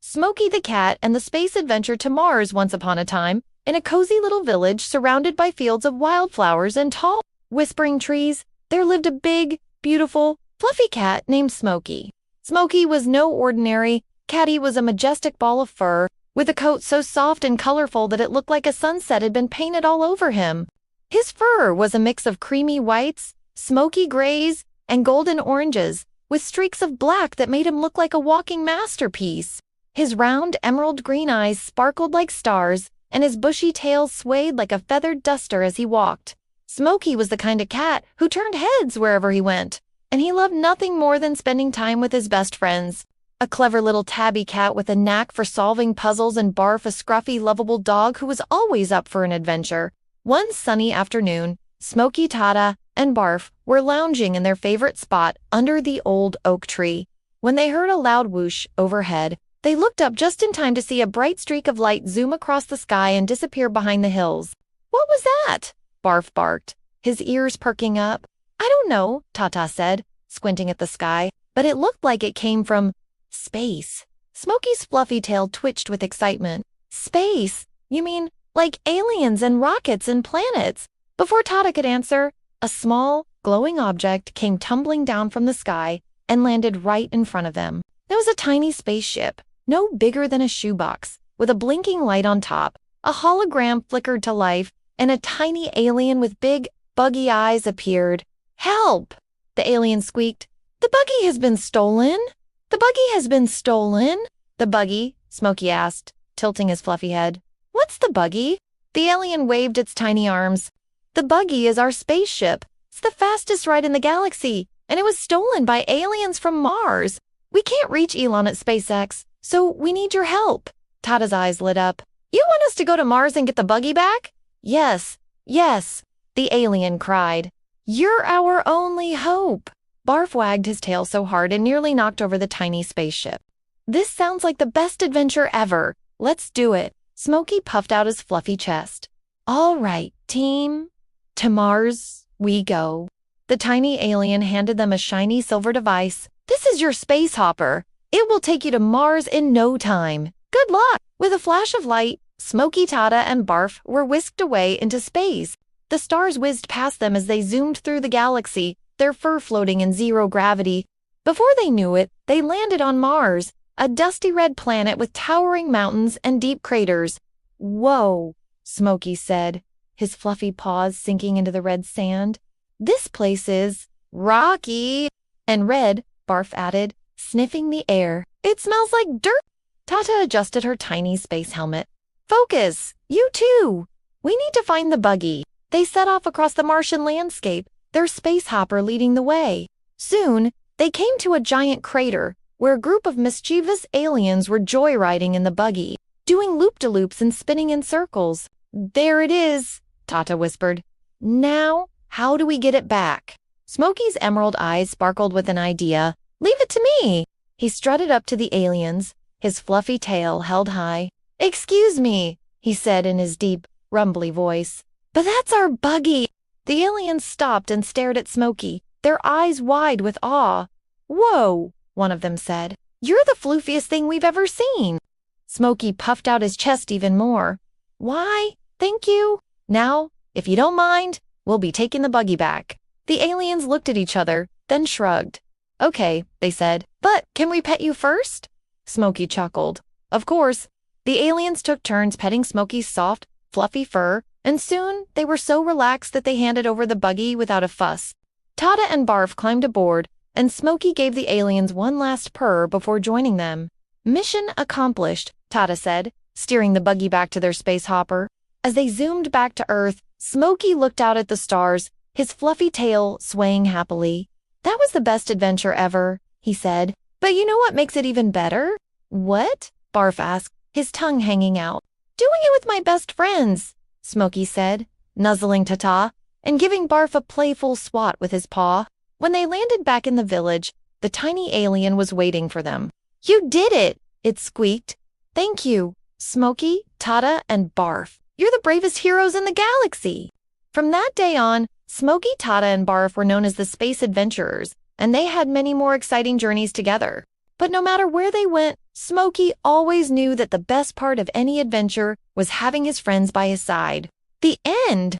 Smokey the Cat and the Space Adventure to Mars once upon a time, in a cozy little village surrounded by fields of wildflowers and tall, whispering trees, there lived a big, beautiful, fluffy cat named Smokey. Smokey was no ordinary cat. He was a majestic ball of fur, with a coat so soft and colorful that it looked like a sunset had been painted all over him. His fur was a mix of creamy whites, smoky grays, and golden oranges, with streaks of black that made him look like a walking masterpiece. His round emerald green eyes sparkled like stars, and his bushy tail swayed like a feathered duster as he walked. Smokey was the kind of cat who turned heads wherever he went, and he loved nothing more than spending time with his best friends. A clever little tabby cat with a knack for solving puzzles, and Barf, a scruffy, lovable dog who was always up for an adventure. One sunny afternoon, Smokey, Tata, and Barf were lounging in their favorite spot under the old oak tree, when they heard a loud whoosh overhead. They looked up just in time to see a bright streak of light zoom across the sky and disappear behind the hills. "What was that?" Barf barked, his ears perking up. "I don't know," Tata said, squinting at the sky, "but it looked like it came from space." Smokey's fluffy tail twitched with excitement. "Space? You mean like aliens and rockets and planets?" Before Tata could answer, a small, glowing object came tumbling down from the sky and landed right in front of them. It was a tiny spaceship, no bigger than a shoebox, with a blinking light on top. A hologram flickered to life, and a tiny alien with big, buggy eyes appeared. "Help!" the alien squeaked. "The buggy has been stolen! The buggy has been stolen!" "The buggy?" Smokey asked, tilting his fluffy head. "What's the buggy?" The alien waved its tiny arms. "The buggy is our spaceship. It's the fastest ride in the galaxy, and it was stolen by aliens from Mars. We can't reach Elon at SpaceX, so we need your help." Tata's eyes lit up. "You want us to go to Mars and get the buggy back?" "Yes, yes," the alien cried. "You're our only hope." Barf wagged his tail so hard it nearly knocked over the tiny spaceship. "This sounds like the best adventure ever. Let's do it." Smokey puffed out his fluffy chest. "All right, team. To Mars we go." The tiny alien handed them a shiny silver device. "This is your space hopper. It will take you to Mars in no time. Good luck." With a flash of light, Smokey, Tata, and Barf were whisked away into space. The stars whizzed past them as they zoomed through the galaxy, their fur floating in zero gravity. Before they knew it, they landed on Mars, a dusty red planet with towering mountains and deep craters. "Whoa," Smokey said, his fluffy paws sinking into the red sand. "This place is rocky." "And red," Barf added, sniffing the air. "It smells like dirt." Tata adjusted her tiny space helmet. "Focus! You too! We need to find the buggy." They set off across the Martian landscape, their space hopper leading the way. Soon, they came to a giant crater, where a group of mischievous aliens were joyriding in the buggy, doing loop-de-loops and spinning in circles. "There it is," Tata whispered. "Now, how do we get it back?" Smokey's emerald eyes sparkled with an idea. "Leave it to me." He strutted up to the aliens, his fluffy tail held high. "Excuse me," he said in his deep, rumbly voice. "But that's our buggy." The aliens stopped and stared at Smokey, their eyes wide with awe. "Whoa," one of them said. "You're the floofiest thing we've ever seen." Smokey puffed out his chest even more. "Why, thank you. Now, if you don't mind, we'll be taking the buggy back." The aliens looked at each other, then shrugged. "Okay," they said, "but can we pet you first?" Smokey chuckled. Of course. The aliens took turns petting Smokey's soft, fluffy fur, and soon they were so relaxed that they handed over the buggy without a fuss. Tata and Barf climbed aboard, and Smokey gave the aliens one last purr before joining them. "Mission accomplished," Tata said, steering the buggy back to their space hopper. As they zoomed back to Earth, Smokey looked out at the stars, his fluffy tail swaying happily. "That was the best adventure ever," he said. "But you know what makes it even better?" "What?" Barf asked, his tongue hanging out. "Doing it with my best friends," Smokey said, nuzzling Tata and giving Barf a playful swat with his paw. When they landed back in the village, the tiny alien was waiting for them. "You did it!" it squeaked. "Thank you, Smokey, Tata, and Barf. You're the bravest heroes in the galaxy." From that day on, Smokey, Tata, and Barf were known as the Space Adventurers, and they had many more exciting journeys together. But no matter where they went, Smokey always knew that the best part of any adventure was having his friends by his side. The end.